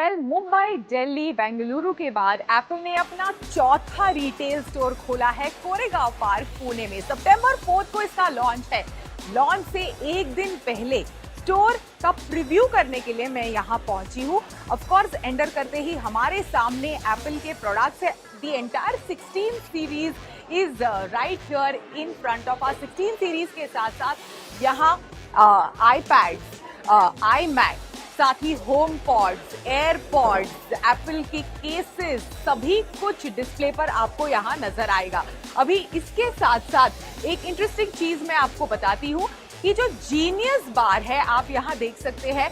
मुंबई, दिल्ली, बेंगलुरु के बाद एप्पल ने अपना चौथा रिटेल स्टोर खोला है कोरेगांव पार्क, पुणे में। सितंबर 4 को इसका लॉन्च है। लॉन्च से एक दिन पहले स्टोर का प्रीव्यू करने के लिए मैं यहाँ पहुंची हूँ। ऑफ कोर्स एंटर करते ही हमारे सामने एप्पल के प्रोडक्ट्स है। The entire 16 series is right here in front of our. 16 series के साथ साथ यहाँ आईपैड्स, iMac, साथ ही होम पॉड्स, एयरपॉड्स, एप्पल के केसेस, सभी कुछ डिस्प्ले पर आपको यहाँ नजर आएगा। अभी इसके साथ साथ एक इंटरेस्टिंग चीज मैं आपको बताती हूँ कि जो जीनियस बार है, आप यहाँ देख सकते हैं।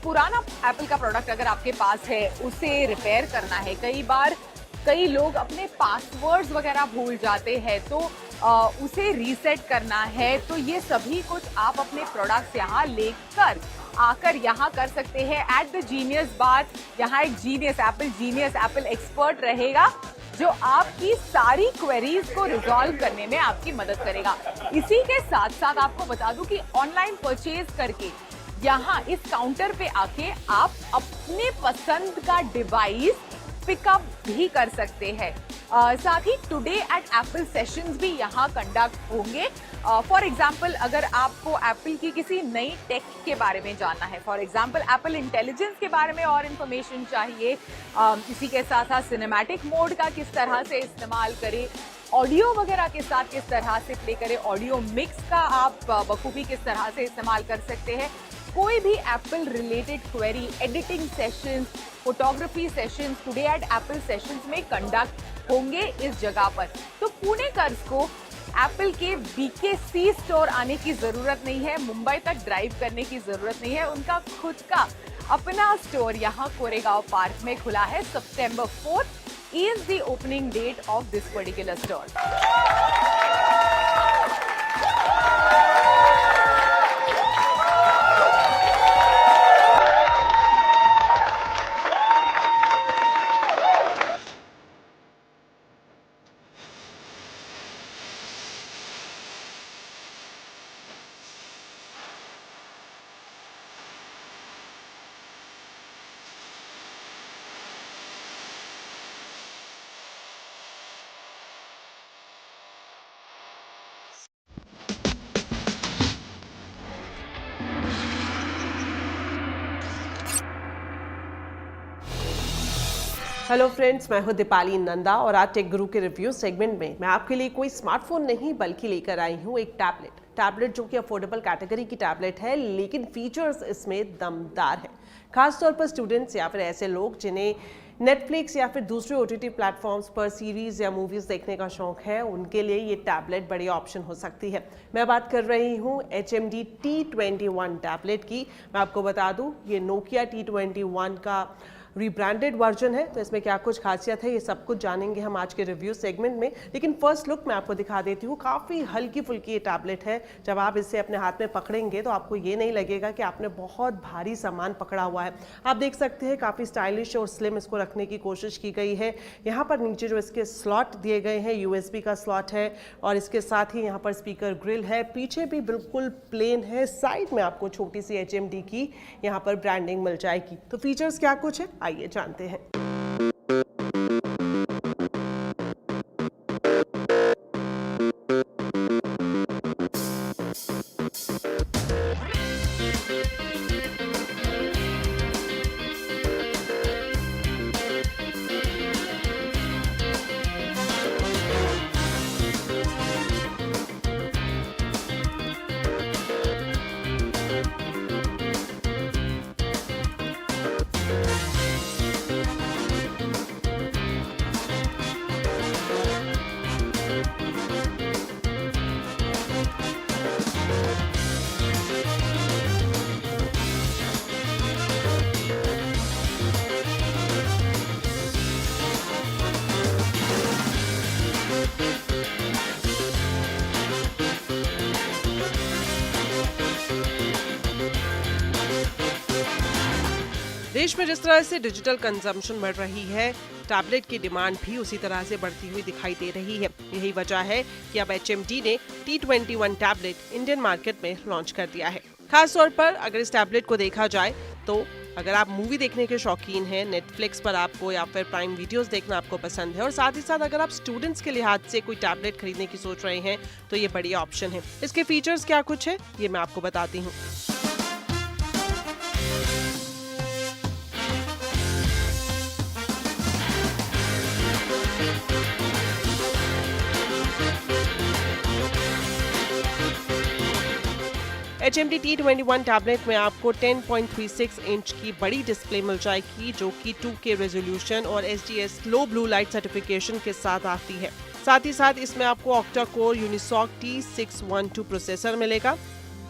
पुराना एप्पल का प्रोडक्ट अगर आपके पास है, उसे रिपेयर करना है। कई बार कई लोग अपने पासवर्ड्स वगैरह भूल जाते हैं, तो उसे रीसेट करना है। तो ये सभी कुछ आप अपने प्रोडक्ट्स यहाँ लेकर आकर यहाँ कर सकते हैं एट द जीनियस बार। यहाँ एक जीनियस एप्पल एक्सपर्ट रहेगा जो आपकी सारी क्वेरीज को रिजॉल्व करने में आपकी मदद करेगा। इसी के साथ साथ आपको बता दूं कि ऑनलाइन परचेज करके यहाँ इस काउंटर पे आके आप अपने पसंद का डिवाइस पिकअप भी कर सकते हैं। साथ ही टुडे एट एप्पल सेशंस भी यहाँ कंडक्ट होंगे। फॉर एग्जाम्पल, अगर आपको एप्पल की किसी नई टेक के बारे में जानना है, फॉर एग्जाम्पल एप्पल इंटेलिजेंस के बारे में और इन्फॉर्मेशन चाहिए, इसी के साथ साथ सिनेमैटिक मोड का किस तरह से इस्तेमाल करें, ऑडियो वगैरह के साथ किस तरह से प्ले करें, ऑडियो मिक्स का आप बखूबी किस तरह से इस्तेमाल कर सकते हैं, कोई भी Apple related query, editing sessions, photography sessions today at Apple sessions में कंडक्ट होंगे इस जगह पर। तो पुणेकर्स को एप्पल के BKC स्टोर आने की जरूरत नहीं है, मुंबई तक ड्राइव करने की जरूरत नहीं है। उनका खुद का अपना स्टोर यहाँ कोरेगांव पार्क में खुला है। सितंबर 4 is the opening date of this particular store. Hello friends, मैं हूं दीपाली नंदा और आज टेक गुरु के रिव्यू सेगमेंट में मैं आपके लिए कोई स्मार्टफोन नहीं बल्कि लेकर आई हूं एक टैबलेट जो कि अफोर्डेबल कैटेगरी की टैबलेट है, लेकिन फीचर्स इसमें दमदार है। खासतौर पर स्टूडेंट्स या फिर ऐसे लोग जिन्हें नेटफ्लिक्स या फिर दूसरे OTT प्लेटफॉर्म्स पर सीरीज या मूवीज देखने का शौक है, उनके लिए ये टैबलेट बड़ी ऑप्शन हो सकती है। मैं बात कर रही हूँ HMD T21 टैबलेट की। मैं आपको बता दूँ, ये नोकिया T21 का रीब्रांडेड वर्जन है। तो इसमें क्या कुछ खासियत है, ये सब कुछ जानेंगे हम आज के रिव्यू सेगमेंट में। लेकिन फर्स्ट लुक मैं आपको दिखा देती हूँ। काफ़ी हल्की फुल्की ये टैबलेट है। जब आप इसे अपने हाथ में पकड़ेंगे तो आपको ये नहीं लगेगा कि आपने बहुत भारी सामान पकड़ा हुआ है। आप देख सकते हैं काफ़ी स्टाइलिश और स्लिम इसको रखने की कोशिश की गई है। यहाँ पर नीचे जो इसके स्लॉट दिए गए हैं, USB का स्लॉट है और इसके साथ ही यहाँ पर स्पीकर ग्रिल है। पीछे भी बिल्कुल प्लेन है। साइड में आपको छोटी सी HMD की यहाँ पर ब्रांडिंग मिल जाएगी। तो फीचर्स क्या कुछ है, आइए जानते हैं। देश में जिस तरह से डिजिटल कंजम्पशन बढ़ रही है, टैबलेट की डिमांड भी उसी तरह से बढ़ती हुई दिखाई दे रही है। यही वजह है कि अब HMD ने T21 टैबलेट इंडियन मार्केट में लॉन्च कर दिया है। खास तौर पर अगर इस टैबलेट को देखा जाए तो अगर आप मूवी देखने के शौकीन हैं, नेटफ्लिक्स पर आपको या फिर प्राइम वीडियोस देखना आपको पसंद है और साथ ही साथ अगर आप स्टूडेंट्स के लिहाज से कोई टैबलेट खरीदने की सोच रहे हैं तो ये बढ़िया ऑप्शन है। इसके फीचर्स क्या कुछ है ये मैं आपको बताती हूँ। HMD T21 टैबलेट में आपको 10.36 इंच की बड़ी डिस्प्ले मिल जाएगी जो कि 2K रेजोल्यूशन और SGS लो ब्लू लाइट सर्टिफिकेशन के साथ आती है। साथ ही साथ इसमें आपको octa core Unisoc T612 processor मिलेगा।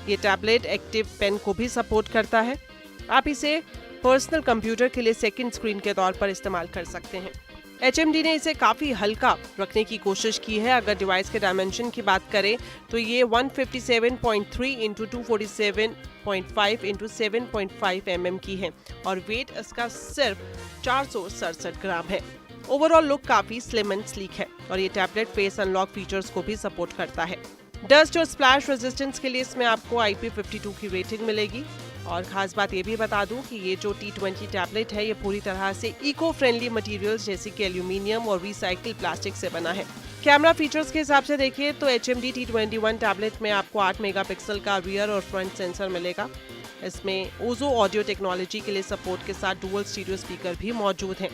ये टैबलेट एक्टिव पेन को भी सपोर्ट करता है। आप इसे पर्सनल कंप्यूटर के लिए सेकंड स्क्रीन के तौर पर इस्तेमाल कर सकते हैं। HMD ने इसे काफ़ी हल्का रखने की कोशिश की है। अगर डिवाइस के डायमेंशन की बात करें तो ये 157.3 इंटू 247.5 इंटू 7.5 mm की है और वेट इसका सिर्फ 467 ग्राम है। ओवरऑल लुक काफ़ी स्लिम एंड स्लीक है और ये टैबलेट फेस अनलॉक फीचर्स को भी सपोर्ट करता है। डस्ट और स्प्लैश रेजिस्टेंस के लिए इसमें आपको IP52 की रेटिंग मिलेगी। और खास बात ये भी बता दूं कि ये जो T20 टैबलेट है ये पूरी तरह से इको फ्रेंडली मटेरियल्स जैसे कि एल्यूमिनियम और रिसाइकिल प्लास्टिक से बना है। कैमरा फीचर्स के हिसाब से देखिए तो HMD T21 टैबलेट में आपको 8 मेगापिक्सल का रियर और फ्रंट सेंसर मिलेगा। इसमें ओजो ऑडियो टेक्नोलॉजी के लिए सपोर्ट के साथ डुअल स्टीरियो स्पीकर भी मौजूद हैं।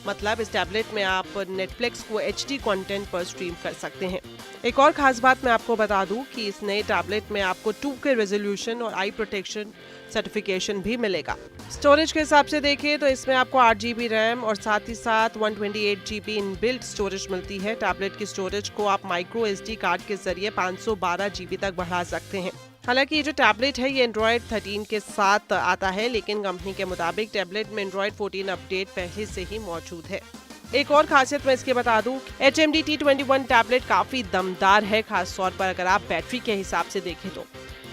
मतलब इस टैबलेट में आप नेटफ्लिक्स को HD कंटेंट पर स्ट्रीम कर सकते हैं। एक और खास बात मैं आपको बता दूं कि इस नए टैबलेट में आपको 2K रेजोल्यूशन और आई प्रोटेक्शन सर्टिफिकेशन भी मिलेगा। स्टोरेज के हिसाब से देखिए तो इसमें आपको 8 GB रैम और साथ ही साथ 128 GB इनबिल्ट स्टोरेज मिलती है। टैबलेट की स्टोरेज को आप माइक्रो SD कार्ड के जरिए 512 GB तक बढ़ा सकते हैं। हालांकि ये जो टैबलेट है ये एंड्रॉयड 13 के साथ आता है, लेकिन कंपनी के मुताबिक टैबलेट में एंड्रॉयड 14 अपडेट पहले से ही मौजूद है। एक और खासियत मैं इसके बता दूं, HMD T21 टैबलेट काफी दमदार है, खास तौर पर अगर आप बैटरी के हिसाब से देखें तो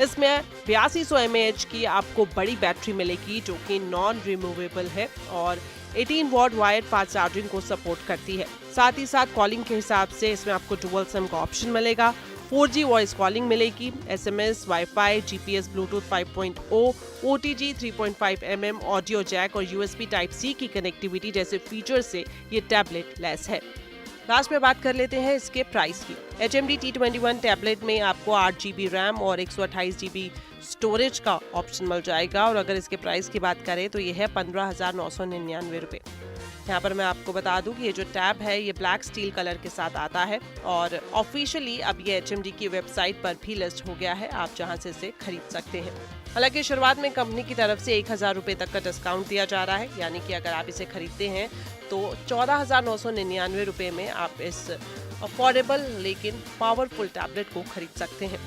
इसमें 8200 mAh की आपको बड़ी बैटरी मिलेगी जो कि नॉन रिमूवेबल है और 18 वॉट वायर्ड फास्ट चार्जिंग को सपोर्ट करती है। साथ ही साथ कॉलिंग के हिसाब से इसमें आपको डुअल सिम का ऑप्शन मिलेगा, 4G वॉइस कॉलिंग मिलेगी, SMS, wifi, GPS, Bluetooth 5.0, OTG 3.5 mm, audio jack और USB Type-C की कनेक्टिविटी जैसे फीचर से ये टैबलेट लैस है। लास्ट में बात कर लेते हैं इसके प्राइस की। HMD T21 टैबलेट में आपको 8 GB रैम और 128 GB स्टोरेज का ऑप्शन मिल जाएगा और अगर इसके प्राइस की बात करें तो ये है 15,999 रुपये। यहाँ पर मैं आपको बता दूं कि ये जो टैब है ये ब्लैक स्टील कलर के साथ आता है और ऑफिशियली अब ये HMD की वेबसाइट पर भी लिस्ट हो गया है, आप जहाँ से इसे खरीद सकते हैं। हालांकि शुरुआत में कंपनी की तरफ से 1,000 रुपये तक का डिस्काउंट दिया जा रहा है, यानी कि अगर आप इसे खरीदते हैं तो 14,999 रुपये में आप इस अफोर्डेबल लेकिन पावरफुल टैबलेट को खरीद सकते हैं।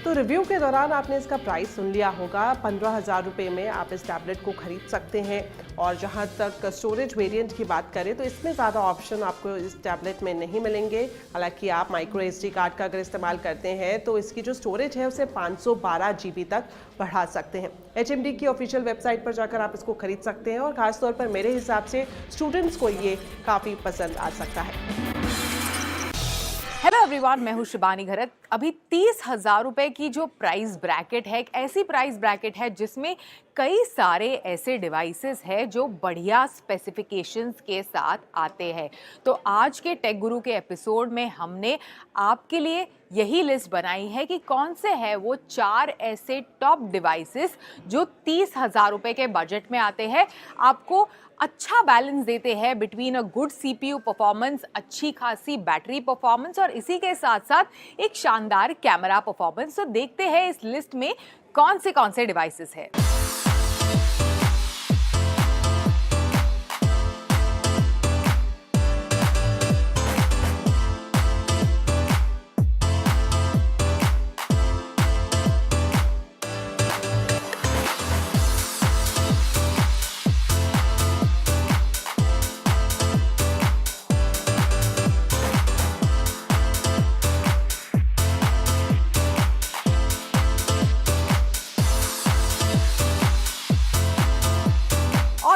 तो रिव्यू के दौरान आपने इसका प्राइस सुन लिया होगा। 15,000 रुपये में आप इस टैबलेट को खरीद सकते हैं और जहां तक स्टोरेज वेरिएंट की बात करें तो इसमें ज़्यादा ऑप्शन आपको इस टैबलेट में नहीं मिलेंगे। हालांकि आप माइक्रो SD कार्ड का अगर इस्तेमाल करते हैं तो इसकी जो स्टोरेज है उसे 512 GB तक बढ़ा सकते हैं। HMD की ऑफिशियल वेबसाइट पर जाकर आप इसको खरीद सकते हैं और खासतौर पर मेरे हिसाब से स्टूडेंट्स को ये काफ़ी पसंद आ सकता है। हेलो एवरीवन, मैं हूं शिबानी घरत। अभी 30,000 रुपए की जो प्राइस ब्रैकेट है, एक ऐसी प्राइस ब्रैकेट है जिसमें कई सारे ऐसे डिवाइसेस हैं जो बढ़िया स्पेसिफिकेशंस के साथ आते हैं। तो आज के टेक गुरु के एपिसोड में हमने आपके लिए यही लिस्ट बनाई है कि कौन से हैं वो 4 ऐसे टॉप डिवाइसेस जो 30,000 रुपए के बजट में आते हैं, आपको अच्छा बैलेंस देते हैं between a good CPU performance, अच्छी खासी बैटरी परफॉर्मेंस और इसी के साथ साथ एक शानदार कैमरा परफॉर्मेंस। तो देखते हैं इस लिस्ट में कौन से डिवाइसेस हैं।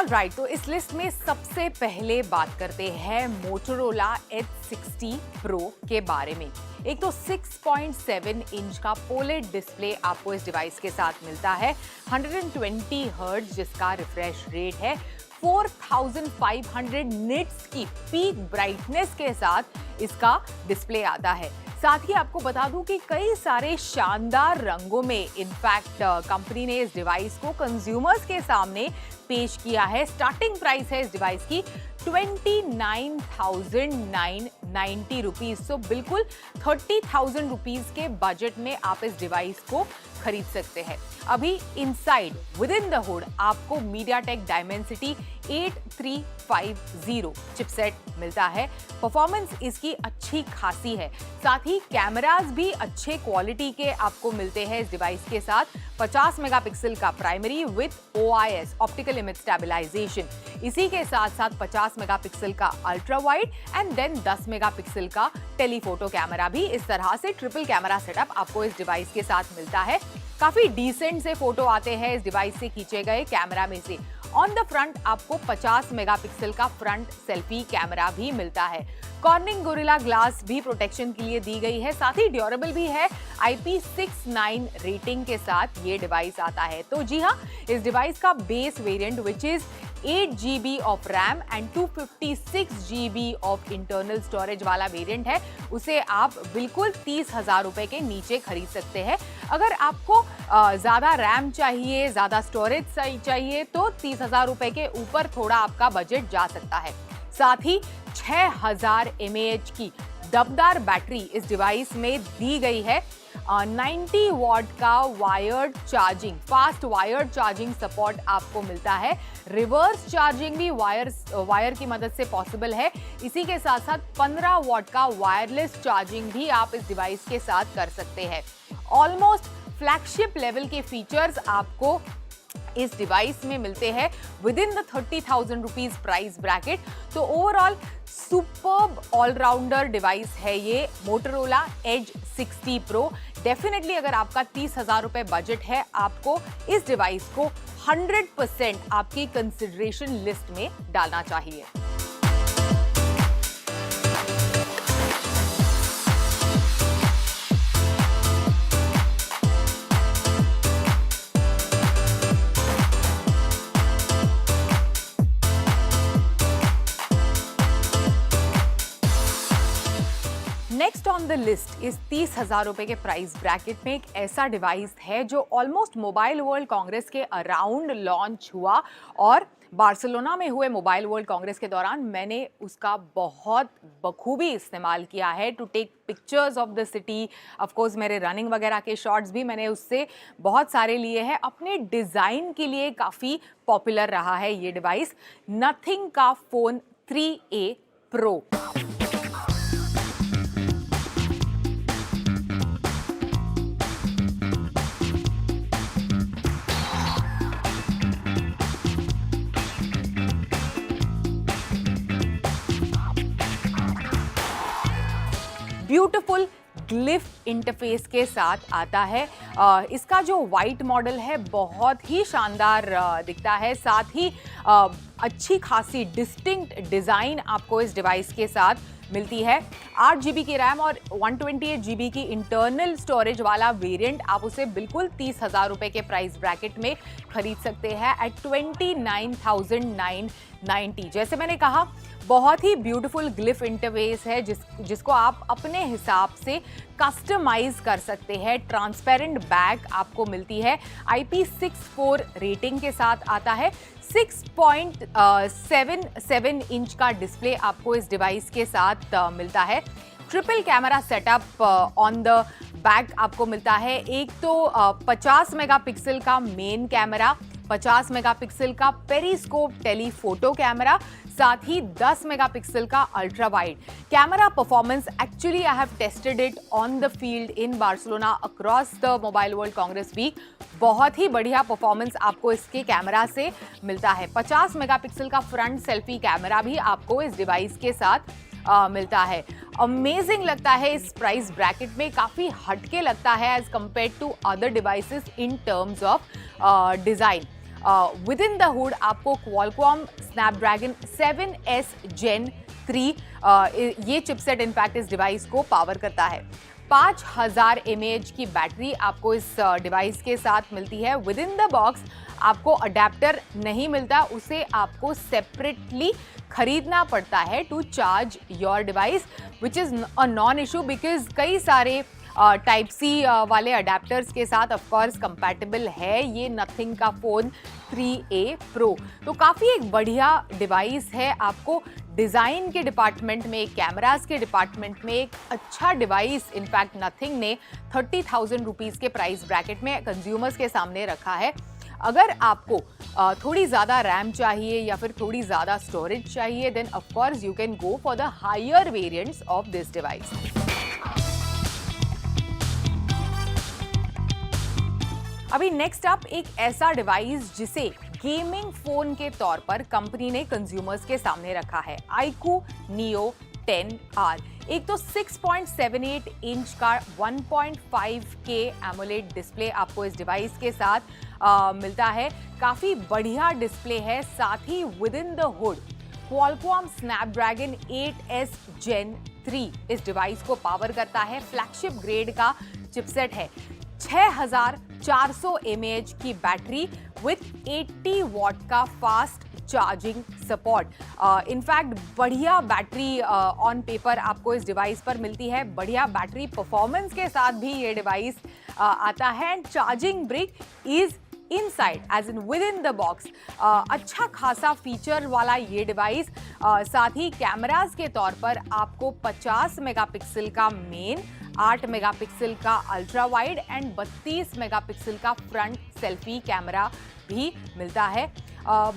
ऑलराइट, तो इस लिस्ट में सबसे पहले बात करते हैं मोटोरोला H60 Pro के बारे में। एक तो 6.7 इंच का पोलेड डिस्प्ले आपको इस डिवाइस के साथ मिलता है, 120 हर्ट्ज जिसका रिफ्रेश रेट है, 4500 निट्स की पीक ब्राइटनेस के साथ इसका डिस्प्ले आता है। साथ ही आपको बता दूं कि कई सारे शानदार रंगों में इनफैक्ट कंपनी ने इस डिवाइस को कंज्यूमर्स के सामने पेश किया है। स्टार्टिंग प्राइस है इस डिवाइस की 29,990 रुपीज। सो बिल्कुल 30,000 रुपीज के बजट में आप इस डिवाइस को खरीद सकते हैं। अभी inside with in the hood आपको MediaTek Dimensity 8350 चिपसेट मिलता है। परफॉर्मेंस इसकी अच्छी खासी है, साथ ही कैमरास भी अच्छे क्वालिटी के आपको मिलते हैं इस डिवाइस के साथ। 50 मेगापिक्सल का primary with OIS optical image stabilisation, इसी के साथ साथ 50 मेगापिक्सल का ultra wide and then 10 megapixel का टेलीफोटो कैमरा भी। इस तरह से ट्रिपल कैमरा सेटअप आपको इस डिवाइस के साथ मिलता है। काफी डिसेंट से फोटो आते हैं इस डिवाइस से खींचे गए कैमरा में से। ऑन द फ्रंट आपको 50 मेगापिक्सल का फ्रंट सेल्फी कैमरा भी मिलता है। कॉर्निंग गोरिल्ला ग्लास भी प्रोटेक्शन के लिए दी गई है, साथ ही ड्यूरेबल भी है। IP69 रेटिंग के साथ ये डिवाइस आता है। तो जी हाँ, इस डिवाइस का base variant which is 8GB of RAM and 256GB of internal storage वाला वेरिएंट है, उसे आप बिल्कुल 30,000 रुपए के नीचे खरीद सकते हैं। अगर आपको ज्यादा रैम चाहिए, ज्यादा स्टोरेज चाहिए तो 30,000 रुपए के ऊपर थोड़ा आपका बजट जा सकता है। साथ ही 6000 mAh की दमदार बैटरी इस डिवाइस में दी गई है। 90 वॉट का wired charging, fast wired charging support आपको मिलता है। रिवर्स चार्जिंग भी वायर की मदद से पॉसिबल है। इसी के साथ साथ 15 वॉट का वायरलेस चार्जिंग भी आप इस डिवाइस के साथ कर सकते हैं। ऑलमोस्ट फ्लैगशिप लेवल के फीचर्स आपको इस डिवाइस में मिलते हैं with in the 30,000 rupees price bracket. तो ओवरऑल सुपर्ब ऑलराउंडर डिवाइस है ये मोटोरोला H60 Pro। डेफिनेटली अगर आपका 30,000 रुपए बजट है, आपको इस डिवाइस को 100% आपकी कंसिडरेशन लिस्ट में डालना चाहिए। नेक्स्ट ऑन द लिस्ट इस 30,000 रुपए के प्राइस ब्रैकेट में एक ऐसा डिवाइस है जो ऑलमोस्ट मोबाइल वर्ल्ड कांग्रेस के अराउंड लॉन्च हुआ, और बार्सिलोना में हुए मोबाइल वर्ल्ड कांग्रेस के दौरान मैंने उसका बहुत बखूबी इस्तेमाल किया है to take pictures of the city. Of course मेरे रनिंग वगैरह के शॉट्स भी मैंने उससे बहुत सारे लिए हैं। अपने डिज़ाइन के लिए काफ़ी पॉपुलर रहा है ये डिवाइस। नथिंग का phone 3A Pro। Beautiful glyph interface के साथ आता है। इसका जो वाइट मॉडल है बहुत ही शानदार दिखता है, साथ ही अच्छी खासी डिस्टिंक्ट डिज़ाइन आपको इस डिवाइस के साथ मिलती है। 8GB की रैम और 128GB की इंटरनल स्टोरेज वाला वेरिएंट आप उसे बिल्कुल 30,000 रुपए के प्राइस ब्रैकेट में खरीद सकते हैं एट 29,990। जैसे मैंने कहा, बहुत ही ब्यूटीफुल ग्लिफ इंटरफेस है जिसको आप अपने हिसाब से कस्टमाइज कर सकते हैं। ट्रांसपेरेंट बैक आपको मिलती है। IP64 रेटिंग के साथ आता है। 6.77 इंच का डिस्प्ले आपको इस डिवाइस के साथ मिलता है। Triple camera setup on the back आपको मिलता है। एक तो 50 मेगापिक्सल का मेन कैमरा, 50 मेगापिक्सल का पेरिस्कोप टेलीफोटो कैमरा, साथ ही 10 मेगापिक्सल का ultra wide camera performance. Actually I have tested it on the field in Barcelona across the mobile world congress week. बहुत ही बढ़िया परफॉर्मेंस आपको इसके कैमरा से मिलता है। 50 मेगापिक्सल का फ्रंट सेल्फी कैमरा भी आपको इस डिवाइस के साथ मिलता है। अमेजिंग लगता है इस प्राइस ब्रैकेट में, काफ़ी हटके लगता है as compare to other devices in terms of design. With in the hood आपको Qualcomm Snapdragon 7S Gen 3 ये चिपसेट इनफैक्ट इस डिवाइस को पावर करता है। 5000 mAh की बैटरी आपको इस डिवाइस के साथ मिलती है। विद इन द बॉक्स आपको अडेप्टर नहीं मिलता, उसे आपको सेपरेटली खरीदना पड़ता है to charge your device, which is a non issue because कई सारे टाइप सी वाले अडेप्टर्स के साथ ऑफ कोर्स कंपैटिबल है ये नथिंग का फ़ोन 3A Pro। तो काफ़ी एक बढ़िया डिवाइस है। आपको डिज़ाइन के डिपार्टमेंट में, कैमरास के डिपार्टमेंट में एक अच्छा डिवाइस इनफैक्ट नथिंग ने 30,000 रुपीज़ के प्राइस ब्रैकेट में कंज्यूमर्स के सामने रखा है। अगर आपको थोड़ी ज़्यादा रैम चाहिए या फिर थोड़ी ज़्यादा स्टोरेज चाहिए then of course you can go for the higher variants of this device. अभी नेक्स्ट अप एक ऐसा डिवाइस जिसे गेमिंग फोन के तौर पर कंपनी ने कंज्यूमर्स के सामने रखा है, iQOO Neo 10R। एक तो 6.78 इंच का 1.5K AMOLED डिस्प्ले आपको इस डिवाइस के साथ मिलता है। काफ़ी बढ़िया डिस्प्ले है। साथ ही with in the hood Qualcomm Snapdragon 8S Gen 3 इस डिवाइस को पावर करता है। फ्लैगशिप ग्रेड का चिपसेट है। 6400 mAh की बैटरी विथ 80 वॉट का फास्ट चार्जिंग सपोर्ट। इनफैक्ट बढ़िया बैटरी ऑन पेपर आपको इस डिवाइस पर मिलती है। बढ़िया बैटरी परफॉर्मेंस के साथ भी ये डिवाइस आता है। And charging brick is inside as in with in the box. अच्छा खासा फीचर वाला ये डिवाइस। साथ ही कैमरास के तौर पर आपको 50 मेगापिक्सल का मेन, 8 मेगापिक्सल का अल्ट्रा वाइड एंड 32 मेगापिक्सल का फ्रंट सेल्फी कैमरा भी मिलता है।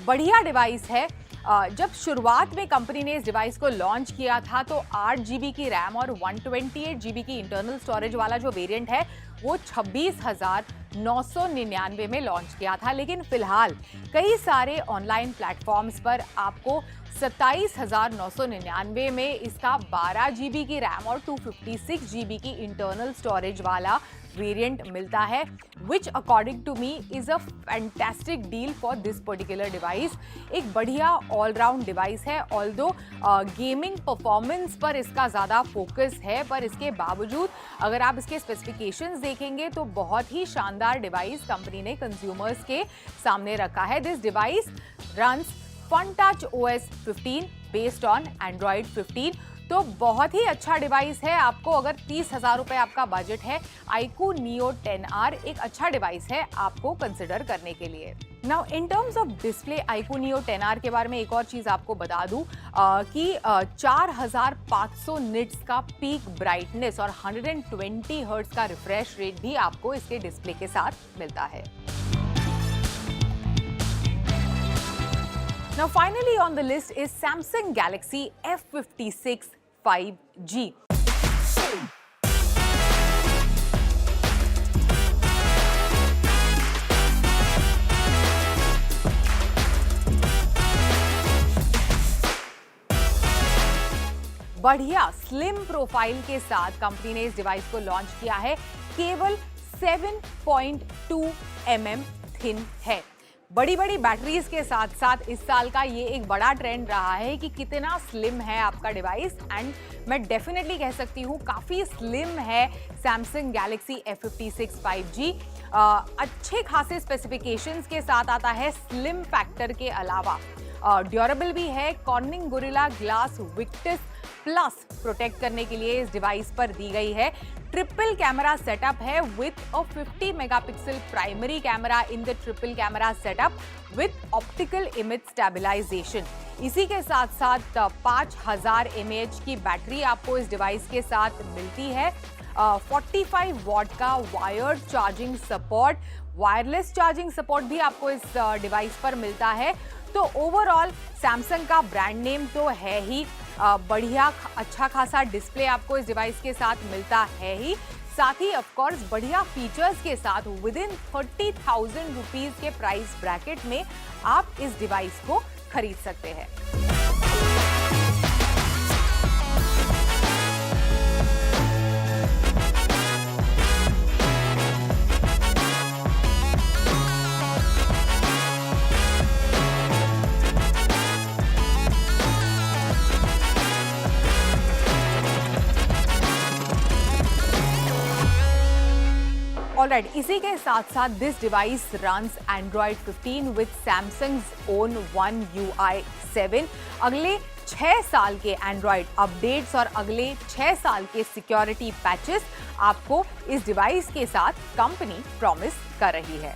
बढ़िया डिवाइस है। जब शुरुआत में कंपनी ने इस डिवाइस को लॉन्च किया था तो 8 GB की रैम और 128 GB की इंटरनल स्टोरेज वाला जो वेरिएंट है वो 26,999 में लॉन्च किया था। लेकिन फिलहाल कई सारे ऑनलाइन प्लेटफॉर्म्स पर आपको 27,999 में इसका 12 GB की रैम और 256 GB की इंटरनल स्टोरेज वाला वेरिएंट मिलता है, which according to me is a fantastic deal for this particular device. एक बढ़िया ऑलराउंड डिवाइस है। ऑल्दो गेमिंग परफॉर्मेंस पर इसका ज़्यादा फोकस है, पर इसके बावजूद अगर आप इसके स्पेसिफिकेशंस देखेंगे तो बहुत ही शानदार डिवाइस कंपनी ने कंज्यूमर्स के सामने रखा है। This device runs FunTouch OS 15 based on Android 15। तो बहुत ही अच्छा डिवाइस है। आपको अगर 30,000 रुपए आपका बजट है, iQOO Neo 10R एक अच्छा डिवाइस है आपको कंसिडर करने के लिए। Now in terms of display iQOO Neo 10R के बारे में एक और चीज़ आपको बता दूं कि 4500 निट्स का पीक ब्राइटनेस और 120 हर्ट्ज का रिफ्रेश रेट भी आपको इसके डिस्प्ले के साथ मिलता है। Now finally on the list is Samsung Galaxy F56 5G. बढ़िया स्लिम प्रोफाइल के साथ कंपनी ने इस डिवाइस को लॉन्च किया है। केवल 7.2 mm थिन है। बड़ी बड़ी बैटरीज के साथ साथ इस साल का ये एक बड़ा ट्रेंड रहा है कि कितना स्लिम है आपका डिवाइस। एंड मैं डेफिनेटली कह सकती हूँ काफ़ी स्लिम है Samsung Galaxy F56 5G। अच्छे खासे स्पेसिफिकेशंस के साथ आता है। स्लिम फैक्टर के अलावा ड्यूरेबल भी है। Corning Gorilla glass Victus plus protect करने के लिए इस डिवाइस पर दी गई है। ट्रिपल कैमरा सेटअप है with a 50 megapixel primary camera in the triple camera setup with optical image stabilisation. इसी के साथ साथ 5000 mAh की बैटरी आपको इस डिवाइस के साथ मिलती है। 45 वॉट का wired charging support, wireless charging support भी आपको इस डिवाइस पर मिलता है। तो ओवरऑल सैमसंग का ब्रांड नेम तो है ही, बढ़िया अच्छा खासा डिस्प्ले आपको इस डिवाइस के साथ मिलता है ही, साथ ही ऑफ कोर्स बढ़िया फीचर्स के साथ विद इन 30,000 रुपीज के प्राइस ब्रैकेट में आप इस डिवाइस को खरीद सकते हैं। ऑलराइट, इसी के साथ साथ this device runs Android 15 with Samsung's own One UI 7। अगले 6 साल के एंड्रॉयड अपडेट्स और अगले 6 साल के सिक्योरिटी पैचेस आपको इस डिवाइस के साथ कंपनी प्रॉमिस कर रही है।